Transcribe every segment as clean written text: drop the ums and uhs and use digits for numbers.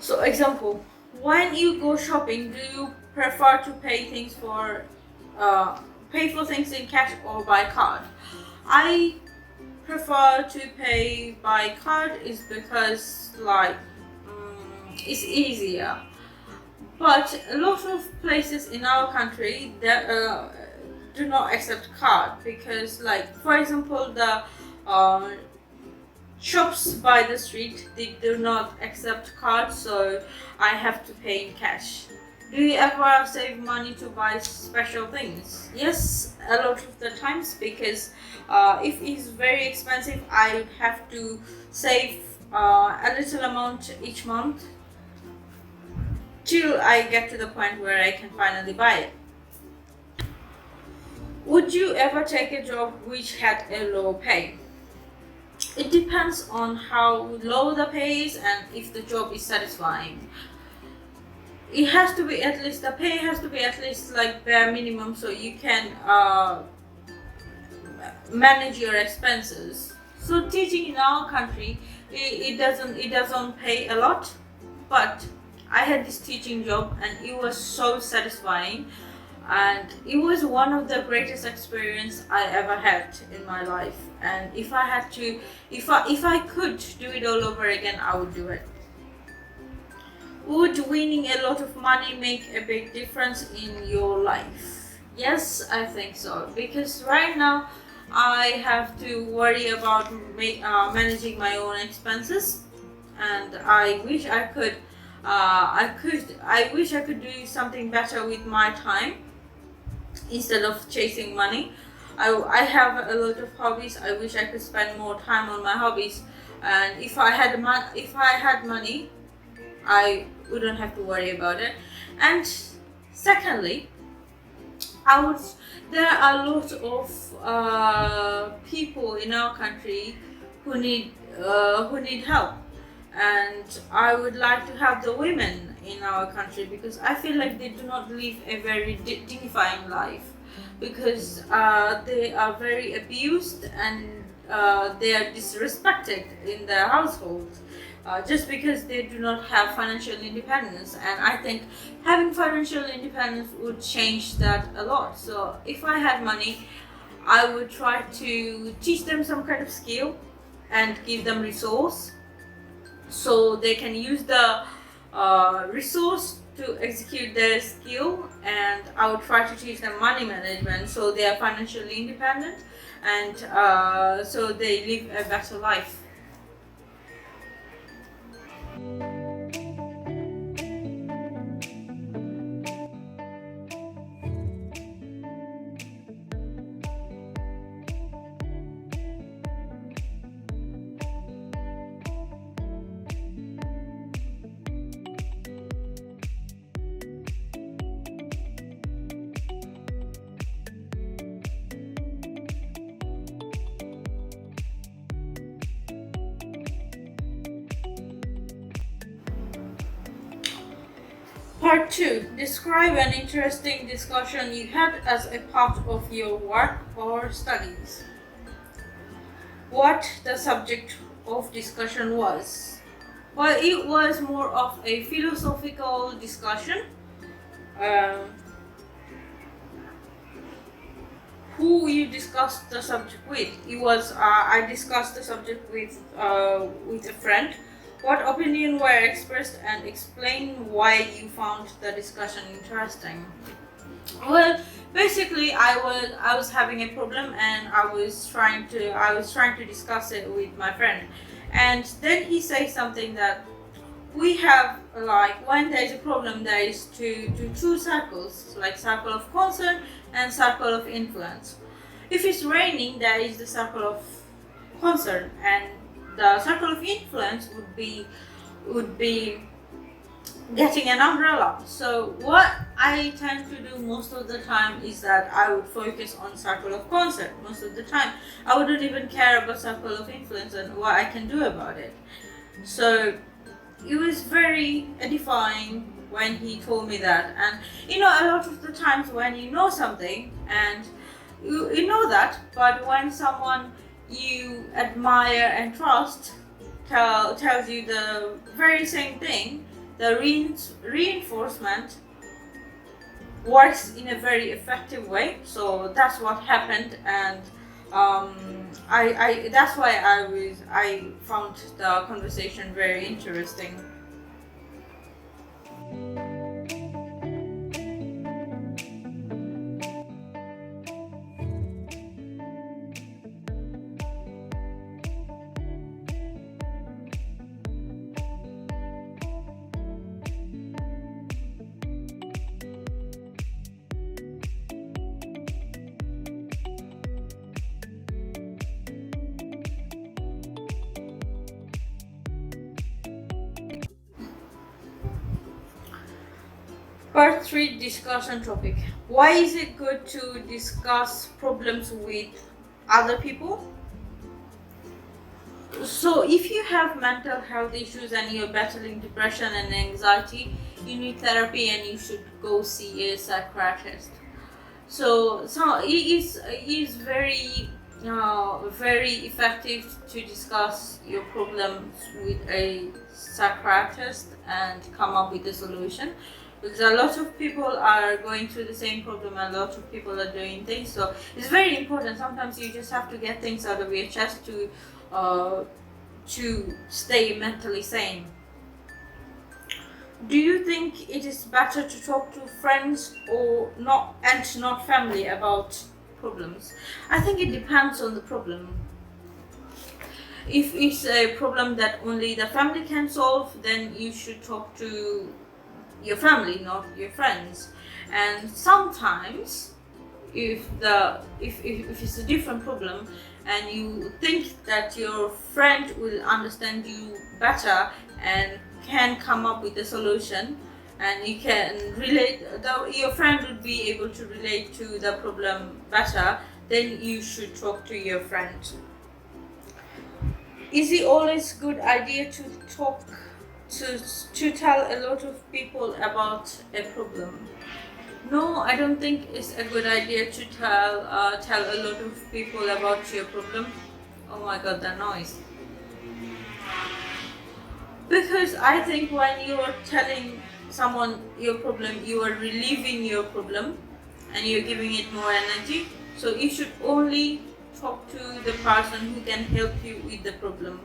So example, when you go shopping, do you prefer to uh, pay for things in cash or by card? I prefer to pay by card is because it's easier. But a lot of places in our country that do not accept card because, like for example, the uh, shops by the street, they do not accept cards, so I have to pay in cash. Do you ever save money to buy special things? Yes, a lot of the times, because if it's very expensive, I have to save a little amount each month till I get to the point where I can finally buy it. Would you ever take a job which had a low pay? It depends on how low the pay is and if the job is satisfying. It has to be at least, the pay has to be at least like bare minimum, so you can manage your expenses. So teaching in our country, it doesn't pay a lot, but I had this teaching job and it was so satisfying, and it was one of the greatest experience I ever had in my life. And if I could do it all over again, I would do it. Would winning a lot of money make a big difference in your life? Yes, I think so, because right now I have to worry about managing my own expenses, and I wish I could. I wish I could do something better with my time instead of chasing money. I have a lot of hobbies. I wish I could spend more time on my hobbies, and if I had money, I wouldn't have to worry about it. And secondly, I would. There are lots of people in our country who need help, and I would like to have the women in our country, because I feel like they do not live a very dignifying life, because they are very abused, and they are disrespected in their household, just because they do not have financial independence. And I think having financial independence would change that a lot. So if I had money, I would try to teach them some kind of skill and give them resource, so they can use the resource to execute their skill. And I would try to teach them money management, so they are financially independent, and so they live a better life. Part 2. Describe an interesting discussion you had as a part of your work or studies. What the subject of discussion was? Well, it was more of a philosophical discussion. Um, who you discussed the subject with? It was I discussed the subject with a friend. What opinion were expressed, and explain why you found the discussion interesting? Well, basically, I was having a problem, and I was trying to discuss it with my friend, and then he said something that we have, like, when there is a problem, there is two circles, like circle of concern and circle of influence. If it's raining, there is the circle of concern, and the circle of influence would be getting an umbrella. So what I tend to do most of the time is that I would focus on circle of concern most of the time. I wouldn't even care about circle of influence and what I can do about it. So it was very edifying when he told me that. And a lot of the times when you know something and you know that, but when someone you admire and trust tells you the very same thing, the reinforcement works in a very effective way. So that's what happened, and I that's why I found the conversation very interesting. Part 3 discussion topic. Why is it good to discuss problems with other people? So, if you have mental health issues and you're battling depression and anxiety, you need therapy and you should go see a psychiatrist. So it is very effective to discuss your problems with a psychiatrist and come up with a solution, because a lot of people are going through the same problem, a lot of people are doing things, so it's very important. Sometimes you just have to get things out of your chest to stay mentally sane. Do you think it is better to talk to friends or not, and not family, about problems? I think it depends on the problem. If it's a problem that only the family can solve, then you should talk to your family, not your friends. And sometimes, if it's a different problem and you think that your friend will understand you better and can come up with a solution, and you can relate, your friend would be able to relate to the problem better, then you should talk to your friend. Is it always good idea to talk to tell a lot of people about a problem? No, I don't think it's a good idea to tell a lot of people about your problem. Oh my god, that noise. Because I think when you are telling someone your problem, you are relieving your problem and you're giving it more energy. So you should only talk to the person who can help you with the problem.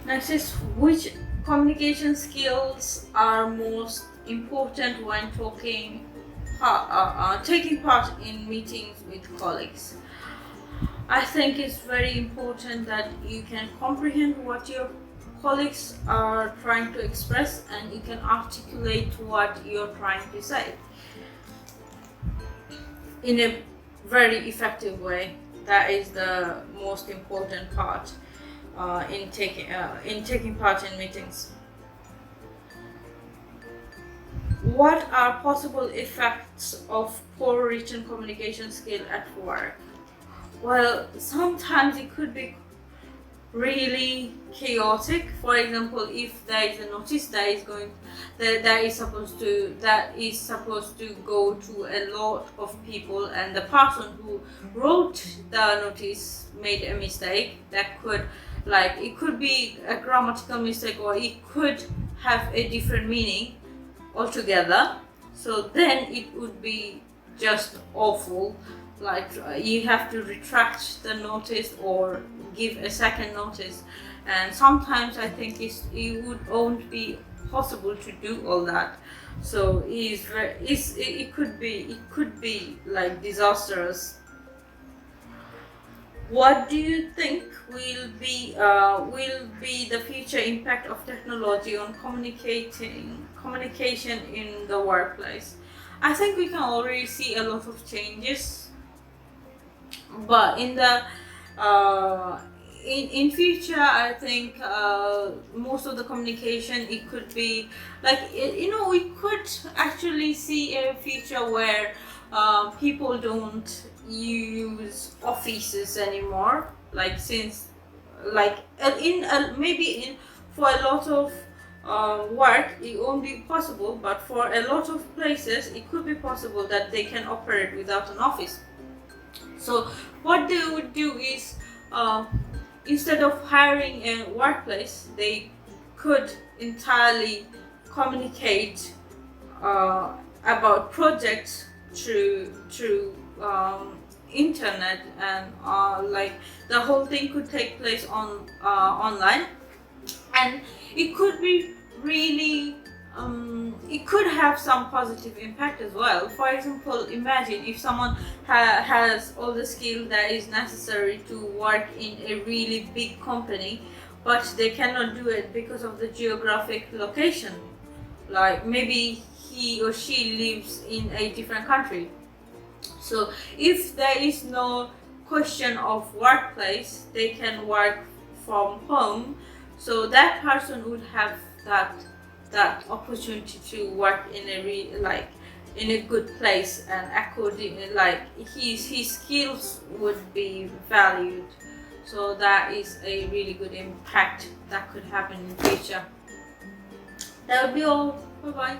Next is, which communication skills are most important when taking part in meetings with colleagues? I think it's very important that you can comprehend what your colleagues are trying to express and you can articulate what you're trying to say in a very effective way. That is the most important part in taking part in meetings. What are possible effects of poor written communication skill at work? Well, sometimes it could be really chaotic. For example, if there is a notice that is supposed to go to a lot of people, and the person who wrote the notice made a mistake, that could, like, it could be a grammatical mistake or it could have a different meaning altogether. So then it would be just awful. Like, you have to retract the notice or give a second notice, and sometimes I think it won't be possible to do all that. So it could be like disastrous. What do you think will be the future impact of technology on communication in the workplace? I think we can already see a lot of changes, but in future, I think most of the communication, it could be like we could actually see a future where people don't use offices anymore, like since like in maybe in for a lot of work it won't be possible, but for a lot of places it could be possible that they can operate without an office. So what they would do is, instead of hiring a workplace, they could entirely communicate about projects through internet, and like the whole thing could take place on online, and it could be really it could have some positive impact as well. For example, imagine if someone has all the skill that is necessary to work in a really big company, but they cannot do it because of the geographic location. Like maybe he or she lives in a different country. So if there is no question of workplace, they can work from home. So that person would have that opportunity to work in in a good place, and according like his skills would be valued. So that is a really good impact that could happen in the future. That would be all. Bye bye.